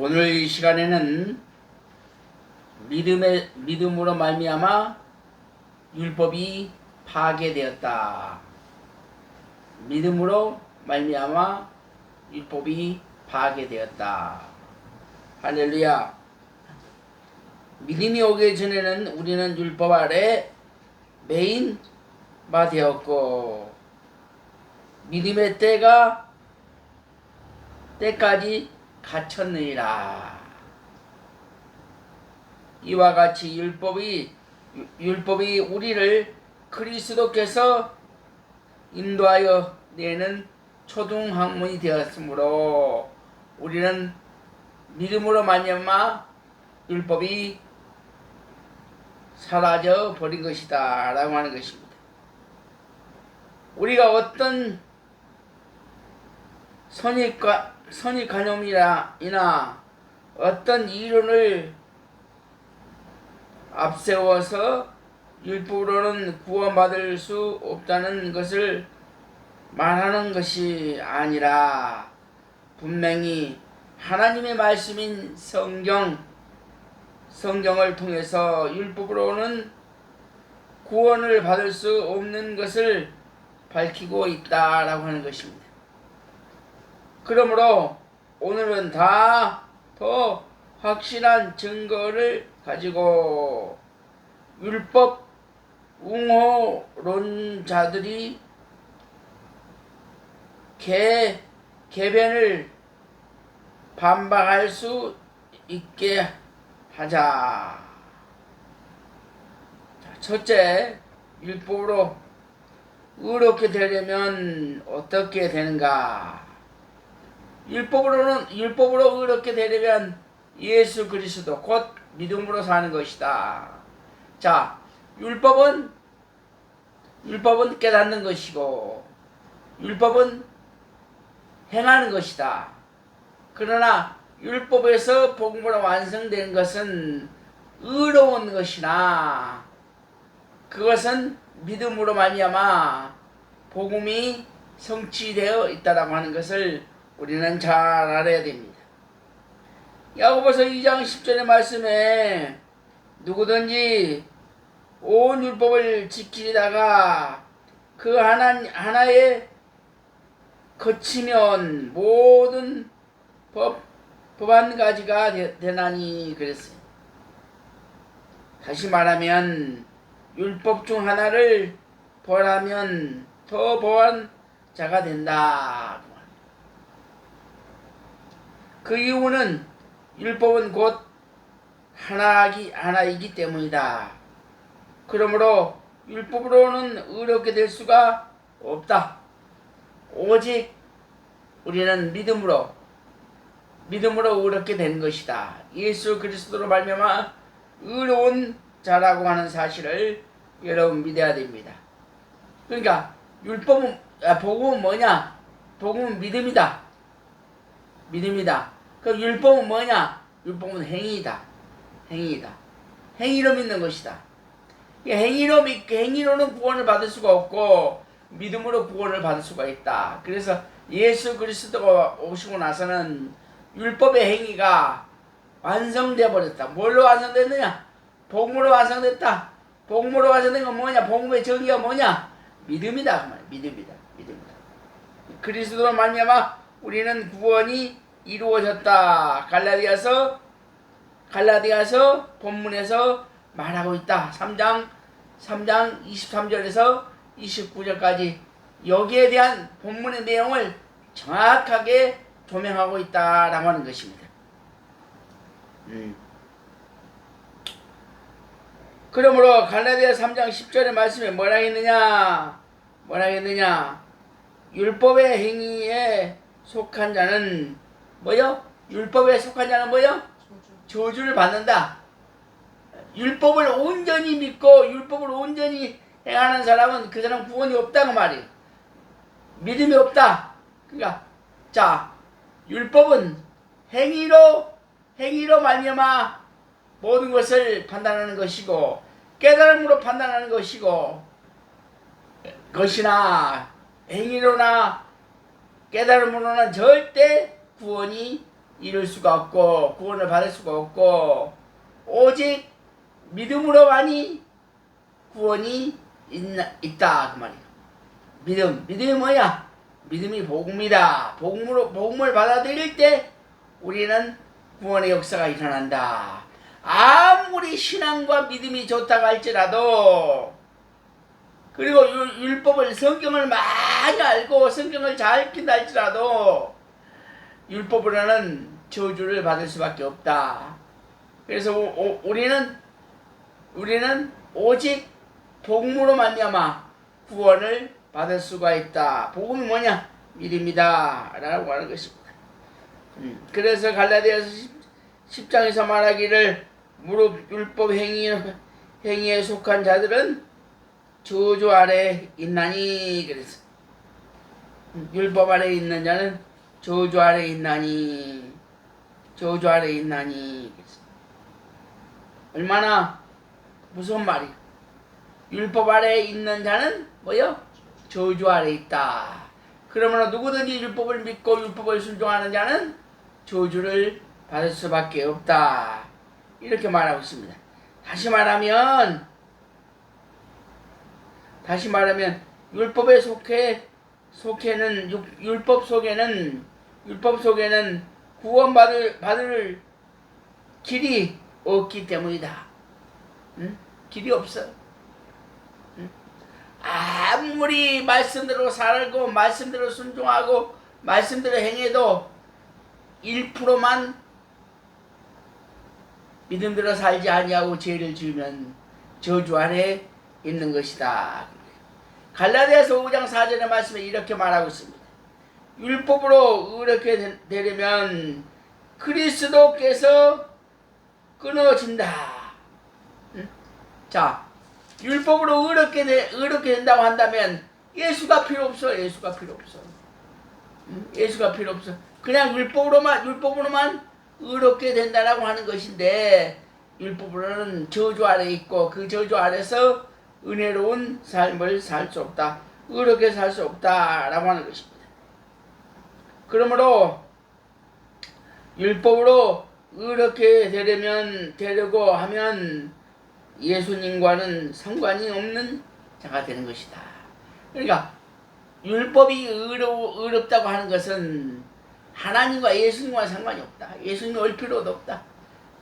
오늘 이 시간에는 믿음으로 말미암아 율법이 파괴되었다. 믿음으로 말미암아 율법이 파괴되었다. 할렐루야. 믿음이 오기 전에는 우리는 율법 아래 매인 바 되었고, 믿음의 때까지 갇혔느니라. 이와 같이 율법이 우리를 그리스도께서 인도하여 내는 초등학문이 되었으므로 우리는 믿음으로 말미암아 율법이 사라져 버린 것이다 라고 하는 것입니다. 우리가 어떤 선입관념이나 어떤 이론을 앞세워서 율법으로는 구원받을 수 없다는 것을 말하는 것이 아니라, 분명히 하나님의 말씀인 성경을 통해서 율법으로는 구원을 받을 수 없는 것을 밝히고 있다라고 하는 것입니다. 그러므로 오늘은 더 확실한 증거를 가지고 율법 웅호론자들이 개변을 반박할 수 있게 하자. 첫째, 율법으로 의롭게 되려면 어떻게 되는가? 율법으로 의롭게 되려면 예수 그리스도 곧 믿음으로 사는 것이다. 자, 율법은 깨닫는 것이고 율법은 행하는 것이다. 그러나 율법에서 복음으로 완성된 것은 의로운 것이나 그것은 믿음으로 말미암아 복음이 성취되어 있다라고 하는 것을 우리는 잘 알아야 됩니다. 야고보서 2장 10절의 말씀에 누구든지 온 율법을 지키다가 그 하나에 거치면 모든 법 한 가지가 되나니 그랬어요. 다시 말하면 율법 중 하나를 벌하면 더 벌한 자가 된다. 그 이유는 율법은 곧 하나이기 때문이다. 그러므로 율법으로는 의롭게 될 수가 없다. 오직 우리는 믿음으로 의롭게 된 것이다. 예수 그리스도로 말미암아 의로운 자라고 하는 사실을 여러분 믿어야 됩니다. 그러니까 복음은 뭐냐? 복음은 믿음이다. 그 율법은 뭐냐? 율법은 행위이다. 행위로 믿는 것이다. 행위로는 구원을 받을 수가 없고 믿음으로 구원을 받을 수가 있다. 그래서 예수 그리스도가 오시고 나서는 율법의 행위가 완성되어 버렸다. 뭘로 완성됐느냐? 복음으로 완성됐다. 복음으로 완성된 건 뭐냐? 복음의 정의가 뭐냐? 믿음이다. 믿음이다. 그리스도로 말미암아 우리는 구원이 이루어졌다. 갈라디아서 본문에서 말하고 있다. 3장 23절에서 29절까지 여기에 대한 본문의 내용을 정확하게 조명하고 있다라고 하는 것입니다. 그러므로 갈라디아 3장 10절의 말씀에 뭐라 했느냐? 율법의 행위에 속한 자는 뭐요? 율법에 속한 자는 뭐요? 저주를 받는다. 율법을 온전히 믿고 율법을 온전히 행하는 사람은 그 사람 구원이 없다고 말이에요. 믿음이 없다. 그러니까 자, 율법은 행위로 말미암아 모든 것을 판단하는 것이고 깨달음으로 판단하는 것이나 행위로나 깨달음으로는 절대 구원이 이룰 수가 없고 구원을 받을 수가 없고 오직 믿음으로만이 구원이 있다 그 말이에요. 믿음이 뭐야? 믿음이 복음이다. 복음을 받아들일 때 우리는 구원의 역사가 일어난다. 아무리 신앙과 믿음이 좋다고 할지라도 그리고 율법을 성경을 많이 알고 성경을 잘 읽힌다 할지라도 율법으로는 저주를 받을 수밖에 없다. 그래서 우리는 오직 복음으로 말미암아 구원을 받을 수가 있다. 복음이 뭐냐? 믿음이다 라고 하는 것입니다. 그래서 갈라디아서 10장에서 말하기를 무릇 율법 행위에 속한 자들은 저주 아래 있나니 그래서 율법 아래 있는 자는 저주 아래 있나니 그래서 얼마나 무서운 말이야. 율법 아래 있는 자는 뭐요? 저주 아래 있다. 그러므로 누구든지 율법을 믿고 율법을 순종하는 자는 저주를 받을 수밖에 없다. 이렇게 말하고 있습니다. 다시 말하면 율법에 율법 속에는 구원받을 길이 없기 때문이다. 길이 없어. 아무리 말씀대로 살고 말씀대로 순종하고 말씀대로 행해도 1%만 믿음대로 살지 아니하고 죄를 지으면 저주 아래 있는 것이다. 갈라디아서 5장 4절의 말씀에 이렇게 말하고 있습니다. 율법으로 의롭게 되려면 그리스도께서 끊어진다. 자, 율법으로 의롭게 된다고 한다면 예수가 필요 없어. 그냥 율법으로만 의롭게 된다라고 하는 것인데 율법으로는 저주 아래 있고 그 저주 아래서 은혜로운 삶을 살 수 없다. 의롭게 살 수 없다라고 하는 것입니다. 그러므로 율법으로 의롭게 되려고 하면 예수님과는 상관이 없는 자가 되는 것이다. 그러니까 율법이 의롭다고 하는 것은 하나님과 예수님과 상관이 없다. 예수님 올 필요도 없다.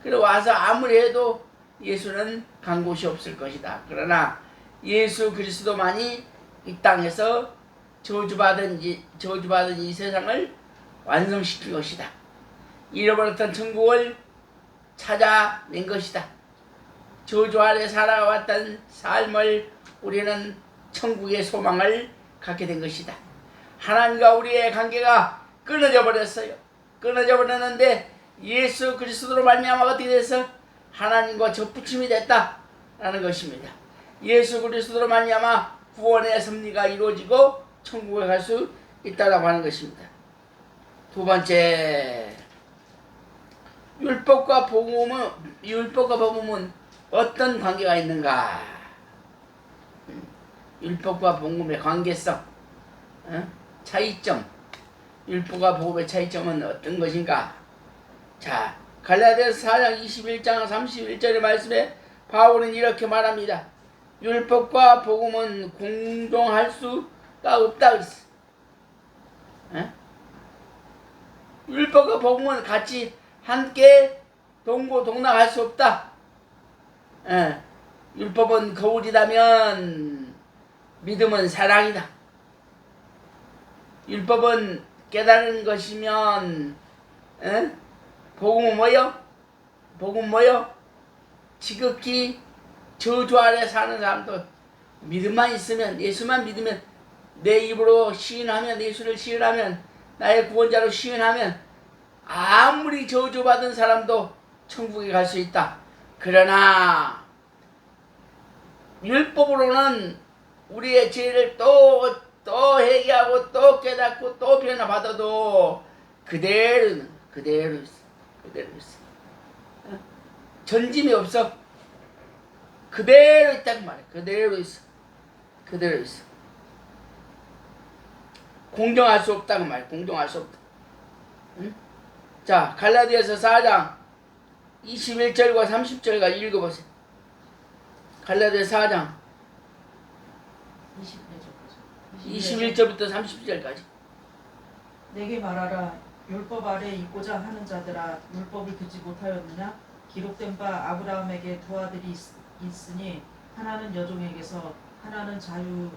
그리고 와서 아무리 해도 예수는 간 곳이 없을 것이다. 그러나 예수 그리스도만이 이 땅에서 저주받은 이 세상을 완성시킨 것이다. 잃어버렸던 천국을 찾아낸 것이다. 저주 아래 살아왔던 삶을 우리는 천국의 소망을 갖게 된 것이다. 하나님과 우리의 관계가 끊어져 버렸어요. 끊어져 버렸는데 예수 그리스도로 말미암아 어떻게 돼서 하나님과 접붙임이 됐다라는 것입니다. 예수 그리스도로 말미암아 구원의 섭리가 이루어지고 천국에 갈 수 있다라고 하는 것입니다. 두 번째, 율법과 복음은 어떤 관계가 있는가? 율법과 복음의 관계성, 차이점, 율법과 복음의 차이점은 어떤 것인가? 자, 갈라디아서 4장 21장 31절의 말씀에 바울은 이렇게 말합니다. 율법과 복음은 공존할 수가 없다 그랬어. 율법과 복음은 같이 함께 동고동락할 수 없다. 율법은 거울이라면 믿음은 사랑이다. 율법은 깨달은 것이면 복음은 뭐요? 지극히 저주 아래 사는 사람도 믿음만 있으면, 예수만 믿으면, 내 입으로 시인하면, 예수를 시인하면, 나의 구원자로 시인하면 아무리 저주받은 사람도 천국에 갈 수 있다. 그러나 율법으로는 우리의 죄를 또 회개하고 또 깨닫고 또 변화받아도 그대로 있어. 전짐이 없어. 그대로 있다는 말이야. 그대로 있어. 공정할 수 없다는 말이야. 공정할 수 없다. 자, 갈라디아서 4장 21절과 30절까지 읽어보세요. 갈라디아서 4장 21절부터 30절까지. 내게 말하라. 율법 아래 있고자 하는 자들아, 율법을 듣지 못하였느냐? 기록된 바 아브라함에게 두 아들이 있으니 하나는 여종에게서 하나는 자유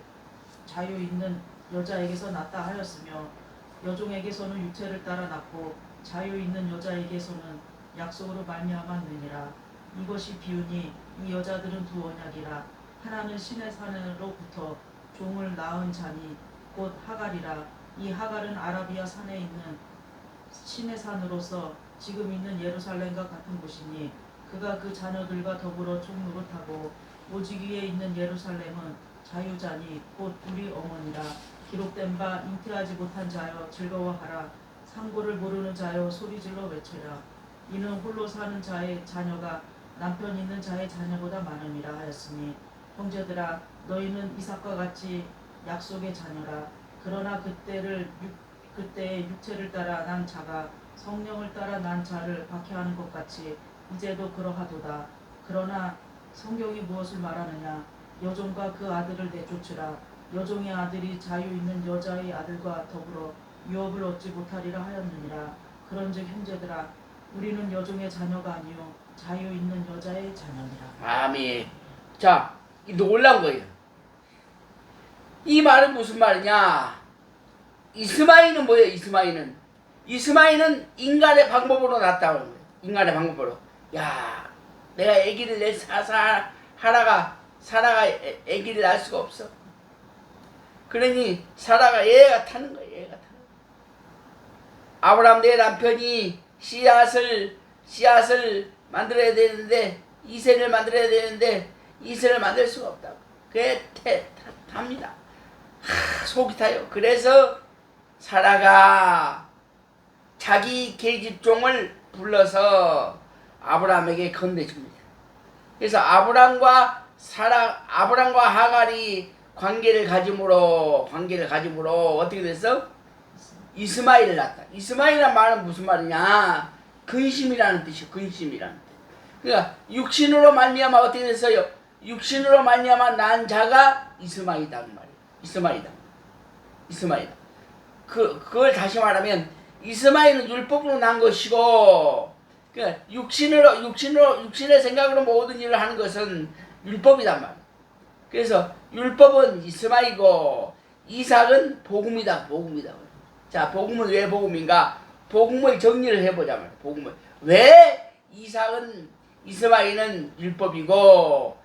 있는 여자에게서 낳다 하였으며, 여종에게서는 육체를 따라 낳고 자유 있는 여자에게서는 약속으로 말미암았느니라. 이것이 비유니 이 여자들은 두 언약이라. 하나는 신의 산으로부터 종을 낳은 자니 곧 하갈이라. 이 하갈은 아라비아 산에 있는 신의 산으로서 지금 있는 예루살렘과 같은 곳이니, 그가 그 자녀들과 더불어 종노릇하고 오직 위에 있는 예루살렘은 자유자니 곧 우리 어머니라. 기록된 바 잉태하지 못한 자여 즐거워하라. 상고를 모르는 자여 소리질러 외쳐라. 이는 홀로 사는 자의 자녀가 남편 있는 자의 자녀보다 많음이라 하였으니, 형제들아, 너희는 이삭과 같이 약속의 자녀라. 그러나 그때의 육체를 따라 난 자가 성령을 따라 난 자를 박해하는 것 같이 이제도 그러하도다. 그러나 성경이 무엇을 말하느냐? 여종과 그 아들을 내쫓으라. 여종의 아들이 자유 있는 여자의 아들과 더불어 유업을 얻지 못하리라 하였느니라. 그런즉 형제들아, 우리는 여종의 자녀가 아니요 자유 있는 여자의 자녀니라. 아멘. 자, 놀란 거예요. 이 말은 무슨 말이냐? 이스마엘은 뭐예요? 이스마엘은 인간의 방법으로 낳았다고 하는 거예요. 인간의 방법으로. 야, 내가 아기를 내 사라가 아기를 낳을 수가 없어. 그러니 사라가 얘가 타는 거예요. 얘가 타는 거예요. 아브라함 내 남편이 씨앗을 만들어야 되는데, 이세를 만들어야 되는데 이세를 만들 수가 없다고. 그게 탑니다. 속이 타요. 그래서 사라가 자기 계집종을 불러서 아브라함에게 건네줍니다. 그래서 아브라함과 하갈이 관계를 가짐으로 어떻게 됐어? 이스마엘을 낳았다. 이스마엘이라는 말은 무슨 말이냐? 근심이라는 뜻이에요. 근심이라는 뜻. 그러니까 육신으로 말미암아 어떻게 됐어요? 육신으로 말미암아 난 자가 이스마엘이다 그 말이에요. 이스마엘이다. 그걸 다시 말하면 이스마엘은 율법으로 난 것이고, 그러니까 육신의 생각으로 모든 일을 하는 것은 율법이단 말이에요. 그래서 율법은 이스마엘이고 이삭은 복음이다. 자, 복음은 왜 복음인가? 복음을 정리를 해보자 말이에요. 복음을 왜 이스마엘은 율법이고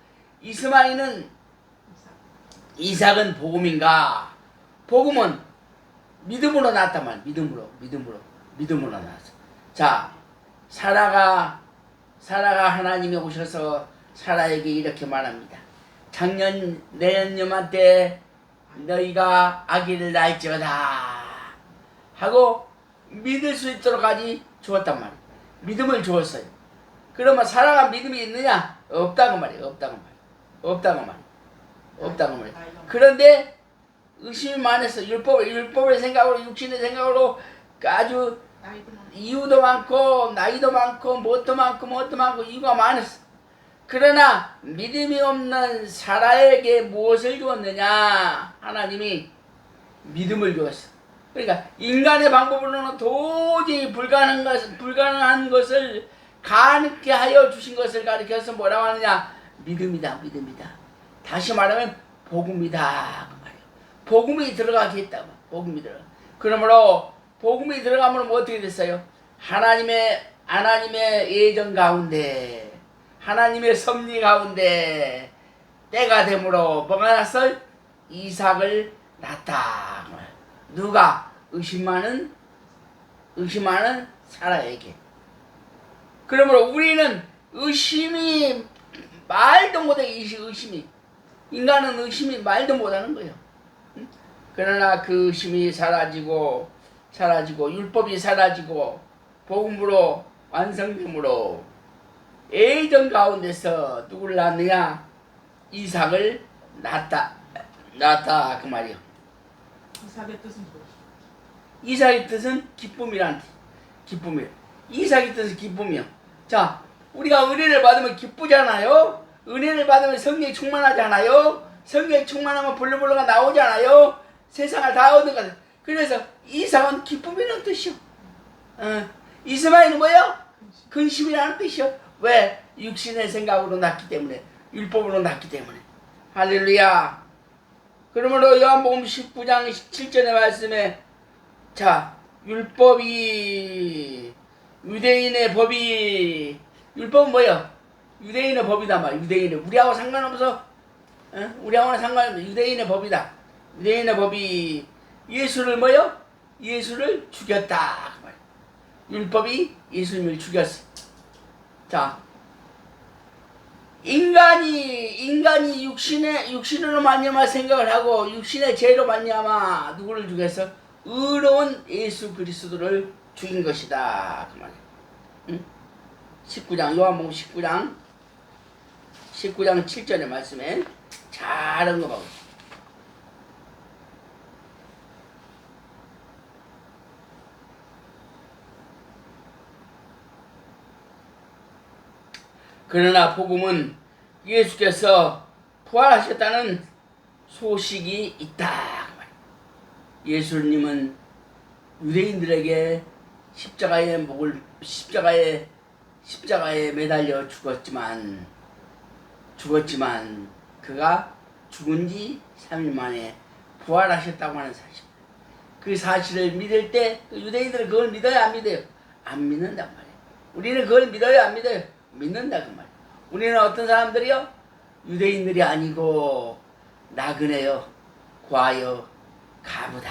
이삭은 복음인가? 복음은 믿음으로 낳았단 말이에요. 믿음으로 낳았어. 자, 사라가 하나님이 오셔서 사라에게 이렇게 말합니다. 작년 내년 요맘때 너희가 아기를 낳을지어다 하고 믿을 수 있도록까지 주었단 말이에요. 믿음을 주었어요. 그러면 사라가 믿음이 있느냐? 없다고 말이에요. 그런데 의심이 많았어. 율법의 생각으로, 육신의 생각으로 아주 이유도 많고 나이도 많고 뭣도 많고 이유가 많았어. 그러나 믿음이 없는 사라에게 무엇을 주었느냐? 하나님이 믿음을 주었어. 그러니까 인간의 방법으로는 도저히 불가능한 것을 가능케 하여 주신 것을 가리켜서 뭐라고 하느냐? 믿음이다. 다시 말하면 복음이다 그 말이에요. 복음이 들어가게 했다고. 복음이 들어가. 그러므로 복음이 들어가면 뭐 어떻게 됐어요? 하나님의 예정 가운데, 하나님의 섭리 가운데 때가 되므로 뭐가 났어? 이삭을 낳았다. 누가? 의심 많은 사라에게. 그러므로 우리는 의심이 말도 못해. 인간은 의심이 말도 못하는 거예요. 그러나 그 의심이 사라지고 율법이 사라지고 복음으로 완성됨으로 예정 가운데서 누구를 낳느냐? 이삭을 낳았다 그 말이요. 이삭의 뜻은 무엇이죠? 이삭의 뜻은 기쁨이란 뜻. 기쁨이에요. 이삭의 뜻은 기쁨이요. 자, 우리가 은혜를 받으면 기쁘잖아요. 은혜를 받으면 성령이 충만하잖아요. 성령이 충만하면 불러불러가 나오잖아요. 세상을 다 얻는 것. 그래서 이삭은 기쁨이라는 뜻이요. 이스마엘은 뭐요? 근심이라는 뜻이요. 왜? 육신의 생각으로 낳기 때문에, 율법으로 낳기 때문에. 할렐루야. 그러므로 요한복음 19장 7절의 말씀에, 자, 율법이, 유대인의 법이, 율법은 뭐예요? 유대인의 법이다 말. 유대인의, 우리하고 상관없어. 우리하고는 상관없어. 유대인의 법이다. 유대인의 법이 예수를 뭐요? 예수를 죽였다. 율법이 예수님을 죽였어. 자, 인간이 육신으로 말미암아 생각을 하고 육신의 죄로 말미암아 누구를 죽였어? 의로운 예수 그리스도를 죽인 것이다. 그 말이야. 응? 19장 요한복음 19장 7절의 말씀에 잘한 거 봐. 그러나 복음은 예수께서 부활하셨다는 소식이 있다. 예수님은 유대인들에게 십자가에 매달려 죽었지만 그가 죽은 지 3일 만에 부활하셨다고 하는 사실. 그 사실을 믿을 때 유대인들은 그걸 믿어요, 안 믿어요? 안 믿는단 말이에요. 우리는 그걸 믿어요, 안 믿어요? 믿는다 그 말. 우리는 어떤 사람들이요? 유대인들이 아니고 나그네요, 과요, 가부다.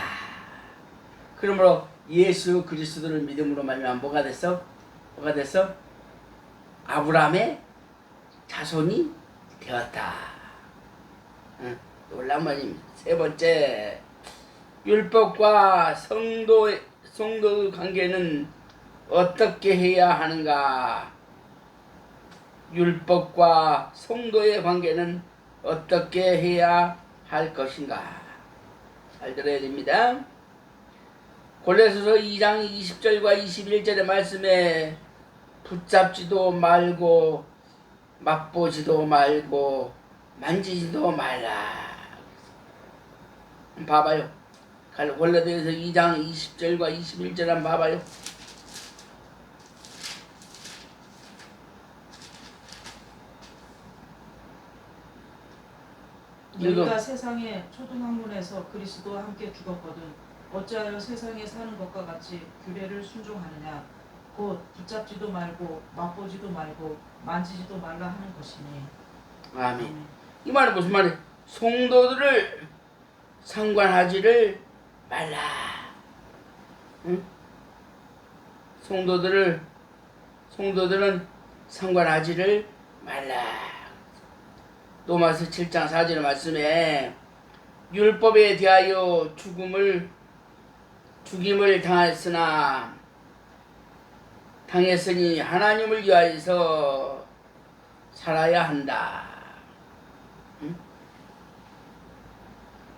그러므로 예수 그리스도를 믿음으로 말미암아 뭐가 됐어? 아브라함의 자손이 되었다. 놀라운 말입니다. 세 번째, 율법과 성도의 관계는 어떻게 해야 하는가? 율법과 성도의 관계는 어떻게 해야 할 것인가? 잘 들어야 됩니다. 골로새서 2장 20절과 21절의 말씀에 붙잡지도 말고 맛보지도 말고 만지지도 말라. 봐봐요. 골로새서 2장 20절과 21절 한번 봐봐요. 너희가 세상의 초등학문에서 그리스도와 함께 죽었거든 어찌하여 세상에 사는 것과 같이 규례를 순종하느냐 곧 붙잡지도 말고 맛보지도 말고 만지지도 말라 하는 것이니. 아멘. 이 말은 무슨 말이에요? 성도들을 상관하지를 말라. 응? 성도들은 상관하지를 말라. 로마서 7장 4절 말씀에 율법에 대하여 죽임을 당했으니 하나님을 위하여서 살아야 한다. 응?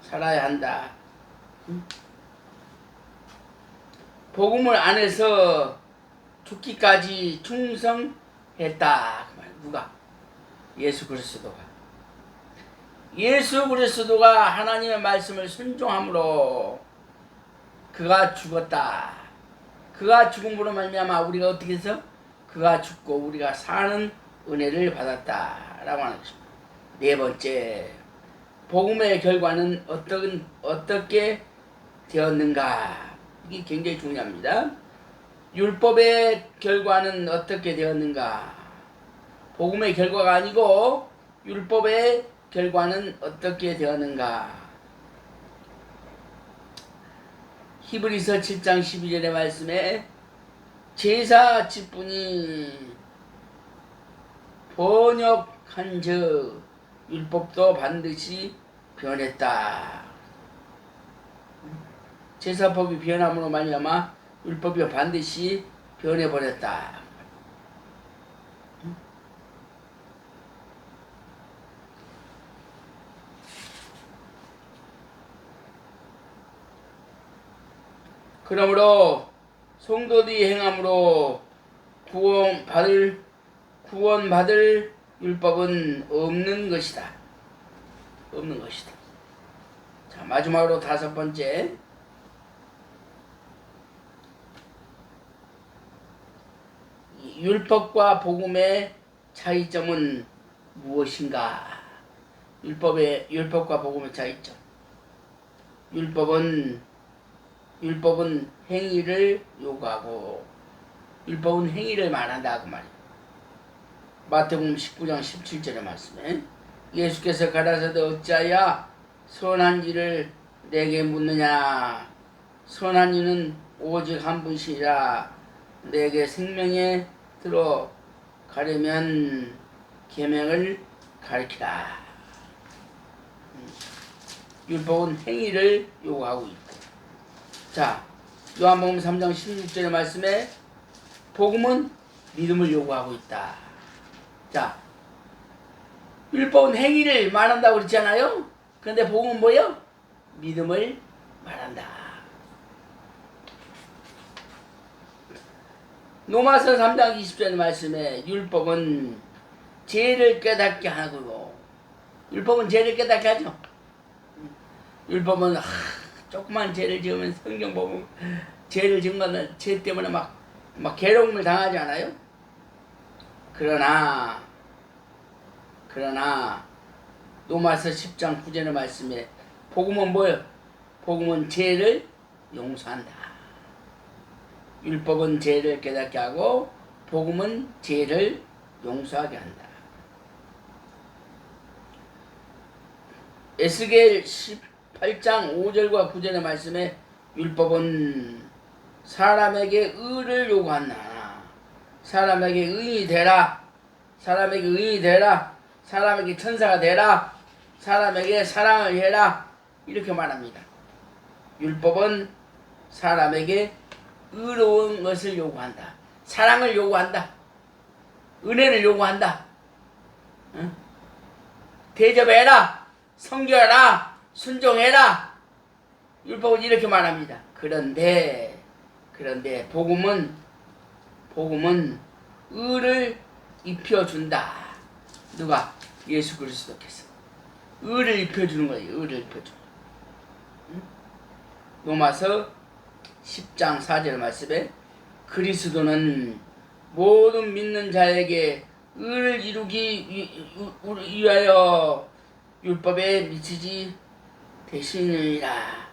살아야 한다. 응? 복음을 안에서 죽기까지 충성했다. 누가? 예수 그리스도가. 예수 그리스도가 하나님의 말씀을 순종함으로 그가 죽었다. 그가 죽음으로 말미암아 우리가 어떻게 해서 그가 죽고 우리가 사는 은혜를 받았다라고 하는 것입니다. 네 번째, 복음의 결과는 어떻게 되었는가? 이게 굉장히 중요합니다. 율법의 결과는 어떻게 되었는가? 복음의 결과가 아니고 율법의 결과는 어떻게 되었는가? 히브리서 7장 12절의 말씀에 제사 직분이 번역한 즉 율법도 반드시 변했다. 제사법이 변함으로 말미암아 율법이 반드시 변해버렸다. 그러므로 성도들이 행함으로 구원받을 율법은 없는 것이다. 없는 것이다. 자, 마지막으로 5번째. 율법과 복음의 차이점은 무엇인가? 율법과 복음의 차이점. 율법은 행위를 요구하고 율법은 행위를 말한다 그 말이에요. 마태복음 19장 17절의 말씀에 예수께서 가라사대 어찌하여 선한 일을 내게 묻느냐. 선한 이는 오직 한 분이시라. 내게 생명에 들어 가려면 계명을 가르치라. 율법은 행위를 요구하고 있고, 자, 요한복음 3장 16절의 말씀에 복음은 믿음을 요구하고 있다. 자, 율법은 행위를 말한다고 그랬잖아요. 그런데 복음은 뭐예요? 믿음을 말한다. 로마서 3장 20절의 말씀에 율법은 죄를 깨닫게 하고, 율법은 죄를 깨닫게 하죠. 율법은 조그만 죄를 지으면 성경 보면 죄를 지은 거는 죄 때문에 막 괴로움을 당하지 않아요? 그러나 로마서 10장 9절의 말씀에 복음은 뭐예요? 복음은 죄를 용서한다. 율법은 죄를 깨닫게 하고 복음은 죄를 용서하게 한다. 에스겔 18장 5절과 9절의 말씀에 율법은 사람에게 의를 요구한다. 사람에게 의인이 되라. 사람에게 의인이 되라. 사람에게 천사가 되라. 사람에게 사랑을 해라. 이렇게 말합니다. 율법은 사람에게 의로운 것을 요구한다. 사랑을 요구한다. 은혜를 요구한다. 응? 대접해라. 섬겨라. 순종해라. 율법은 이렇게 말합니다. 그런데 복음은 의를 입혀준다. 누가? 예수 그리스도께서 의를 입혀주는 거예요. 의를 입혀주는 거예요. 응? 로마서 10장 4절 말씀에 그리스도는 모든 믿는 자에게 의를 이루기 위하여 율법에 미치지 되시느니라.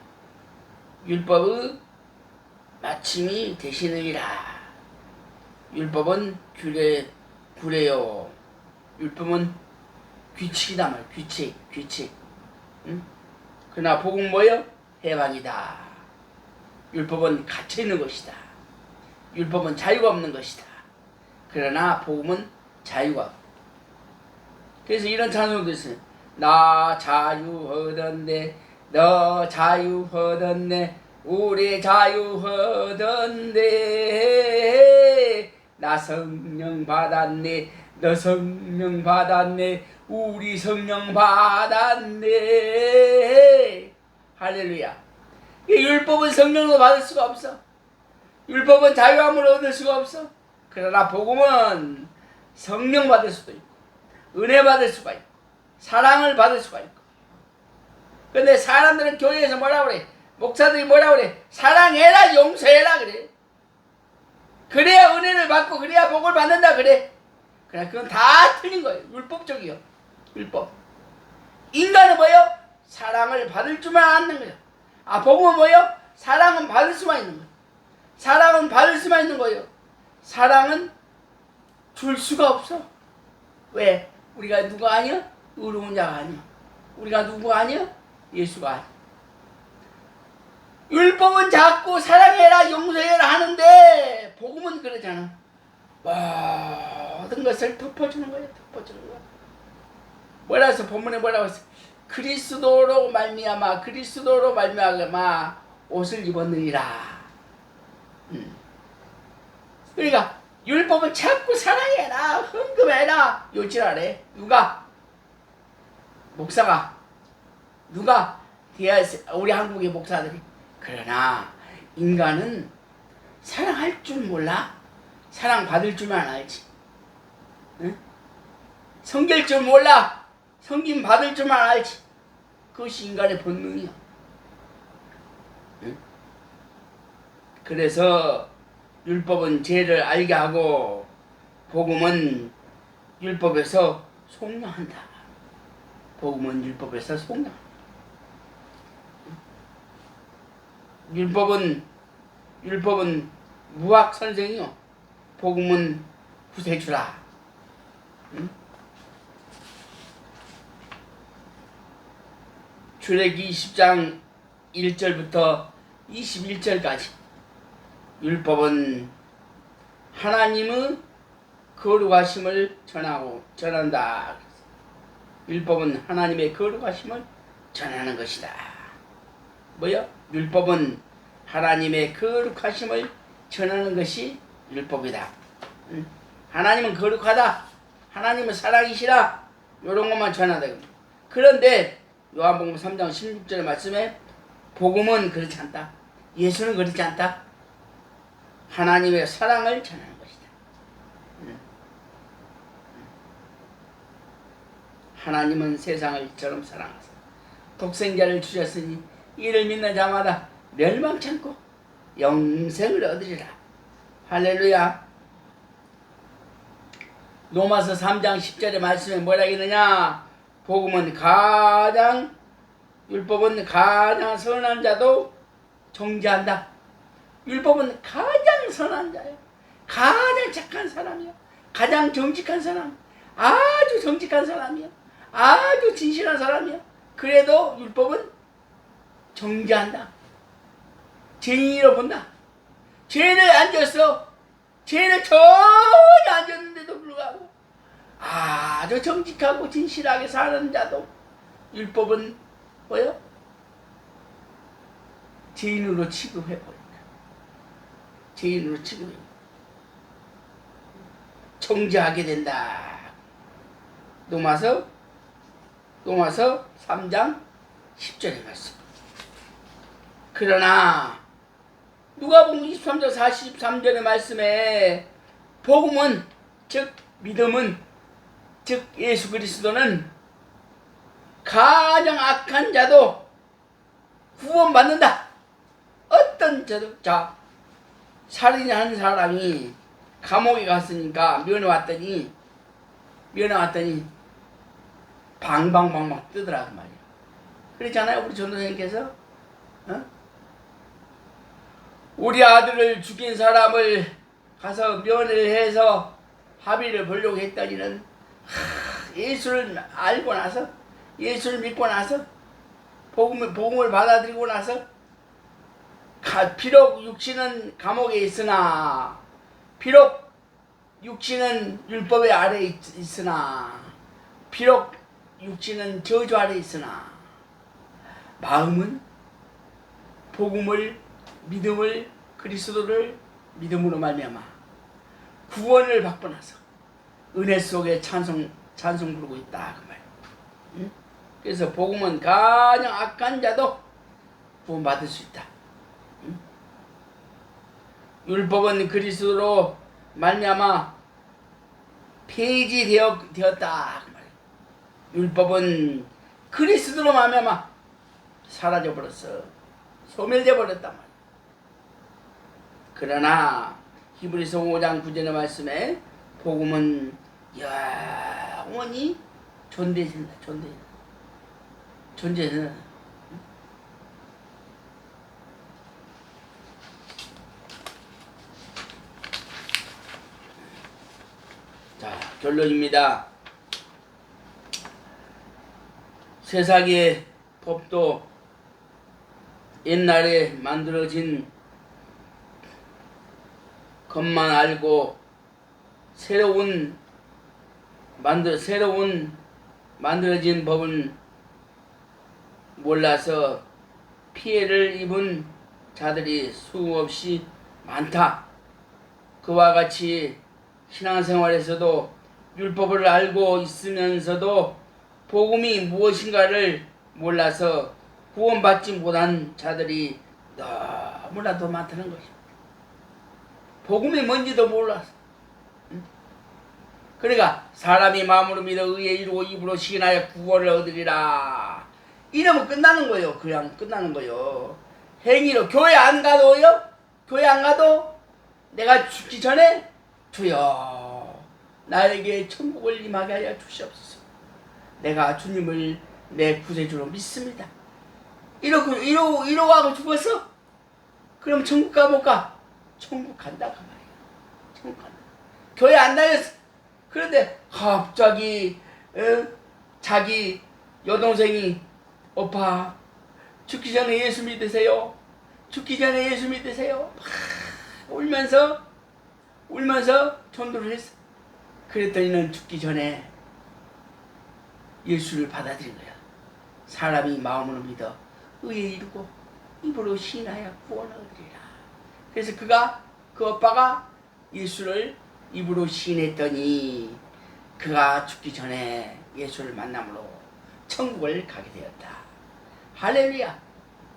율법의 마침이 되시느니라. 율법은 규례요. 율법은 규칙이다 말. 규칙. 응? 그러나 복음 뭐요? 해방이다. 율법은 갇혀 있는 것이다. 율법은 자유가 없는 것이다. 그러나 복음은 자유가 없다. 그래서 이런 찬송도 있어요. 나 자유하던데 너 자유하던데 우리 자유하던데 나 성령 받았네 너 성령 받았네 우리 성령 받았네. 할렐루야. 율법은 성령으로 받을 수가 없어. 율법은 자유함을 얻을 수가 없어. 그러나 복음은 성령 받을 수도 있고 은혜 받을 수가 있고 사랑을 받을 수가 있고. 근데 사람들은 교회에서 뭐라 그래? 목사들이 뭐라 그래? 사랑해라 용서해라 그래. 그래야 은혜를 받고 그래야 복을 받는다 그래. 그러나 그건 다 틀린 거예요. 율법적이요. 율법. 인간은 뭐요? 사랑을 받을 줄만 아는 거예요. 복음은 뭐요? 사랑은 받을 수만 있는 거예요. 사랑은 받을 수만 있는 거예요. 사랑은 줄 수가 없어. 왜? 우리가 누가 아니야? 의로운 자가 아니야. 우리가 누구 아니야? 예수가 아니야. 율법은 자꾸 사랑해라 용서해라 하는데 복음은 그러잖아. 모든 것을 덮어주는 거야. 덮어주는 거야. 뭐라 해서 본문에 뭐라고 했어? 그리스도로 말미암아 옷을 입었느니라. 그러니까 율법은 자꾸 사랑해라 헌금해라 요지랄해. 누가? 목사가. 누가? 우리 한국의 목사들이. 그러나 인간은 사랑할 줄 몰라. 사랑 받을 줄만 알지. 응? 섬길 줄 몰라. 섬김 받을 줄만 알지. 그것이 인간의 본능이야. 응? 그래서 율법은 죄를 알게 하고 복음은 율법에서 속량한다. 복음은 율법에서 속량한다. 율법은 무학 선생이요. 복음은 구세주라. 응? 출애기 20장 1절부터 21절까지 율법은 하나님의 거룩하심을 전한다. 율법은 하나님의 거룩하심을 전하는 것이다. 뭐야? 율법은 하나님의 거룩하심을 전하는 것이 율법이다. 응? 하나님은 거룩하다. 하나님은 사랑이시라. 이런 것만 전하다. 그런데 요한복음 3장 16절의 말씀에 복음은 그렇지 않다. 예수는 그렇지 않다. 하나님의 사랑을 전하는 것이다. 하나님은 세상을 이처럼 사랑하사 독생자를 주셨으니 이를 믿는 자마다 멸망치 않고 영생을 얻으리라. 할렐루야. 로마서 3장 10절의 말씀에 뭐라 했느냐? 율법은 가장 선한 자도 정죄한다. 율법은 가장 선한 자예요. 가장 착한 사람이야. 가장 정직한 사람. 아주 정직한 사람이야. 아주 진실한 사람이야. 그래도 율법은 정죄한다. 죄인으로 본다. 죄를 안 졌어. 죄를 전혀 안 졌는데도 불구하고 아주 정직하고 진실하게 사는 자도 율법은 뭐요? 죄인으로 취급해버린다. 죄인으로 취급해. 정죄하게 된다. 로마서 3장 10절의 말씀. 그러나 누가복음 23장 43절의 말씀에 복음은 즉 믿음은 즉 예수 그리스도는 가장 악한 자도 구원받는다. 어떤 자도. 자, 살인한 사람이 감옥에 갔으니까 면회 왔더니 방방방방 뜨더라 그 말이야. 그랬잖아요 우리 전도사님께서. 우리 아들을 죽인 사람을 가서 면회를 해서 합의를 보려고 했더니는 예수를 알고 나서 예수를 믿고 나서 복음을 받아들이고 나서 비록 육신은 감옥에 있으나 비록 육신은 율법의 아래에 있으나 비록 육신은 저주 아래에 있으나 마음은 복음을 믿음을 그리스도를 믿음으로 말미암아 구원을 받고 나서 은혜 속에 찬송 부르고 있다 그 말. 응? 그래서 복음은 가장 악한 자도 구원받을 수 있다. 응? 율법은 그리스도로 말미암아 폐지되었다 그 말. 율법은 그리스도로 말미암아 사라져 버렸어. 소멸돼 버렸단 말이야. 그러나 히브리서 5장 9절의 말씀에 복음은 영원히 존재한다. 존재한다. 자, 결론입니다. 세상의 법도 옛날에 만들어진 것만 알고 새로운 만들어진 법은 몰라서 피해를 입은 자들이 수없이 많다. 그와 같이 신앙생활에서도 율법을 알고 있으면서도 복음이 무엇인가를 몰라서 구원받지 못한 자들이 너무나도 많다는 것입니다. 복음이 뭔지도 몰랐어. 그러니까 사람이 마음으로 믿어 의에 이루고 입으로 시인하여 구원을 얻으리라. 이러면 끝나는 거예요. 그냥 끝나는 거예요. 행위로 교회 안 가도요? 교회 안 가도 내가 죽기 전에 주여 나에게 천국을 임하게 하여 주시옵소서. 내가 주님을 내 구세주로 믿습니다. 이러고 하고 죽었어? 그럼 천국 가 못 가? 천국 간다 그 말이야. 천국 간다. 교회 안 다녔어. 그런데 갑자기 자기 여동생이 오빠 죽기 전에 예수 믿으세요. 죽기 전에 예수 믿으세요. 막 울면서 전도를 했어. 그랬더니는 죽기 전에 예수를 받아들인 거야. 사람이 마음으로 믿어 의에 이르고 입으로 시인하여 구원을 얻으리라. 그래서 그 오빠가 예수를 입으로 시인했더니 그가 죽기 전에 예수를 만남으로 천국을 가게 되었다. 할렐루야.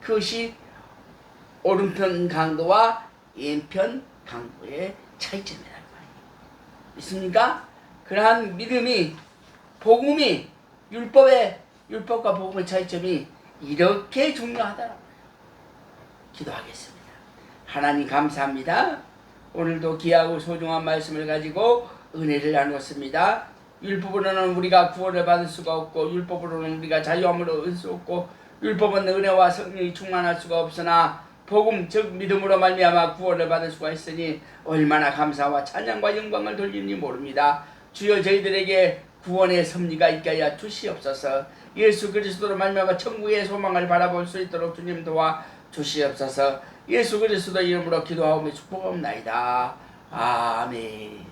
그것이 오른편 강도와 왼편 강도의 차이점이라는 말이에요. 믿습니까? 그러한 믿음이 복음이 율법과 복음의 차이점이 이렇게 중요하다는 거예요. 기도하겠습니다. 하나님 감사합니다. 오늘도 귀하고 소중한 말씀을 가지고 은혜를 나누었습니다. 율법으로는 우리가 구원을 받을 수가 없고 율법으로는 우리가 자유함을 얻을 수 없고 율법은 은혜와 성령이 충만할 수가 없으나 복음 즉 믿음으로 말미암아 구원을 받을 수가 있으니 얼마나 감사와 찬양과 영광을 돌리는지 모릅니다. 주여 저희들에게 구원의 섭리가 있게 하여 주시옵소서. 예수 그리스도로 말미암아 천국의 소망을 바라볼 수 있도록 주님 도와 주시옵소서. 예수 그리스도 이름으로 기도하오며 축복합나이다. 아멘.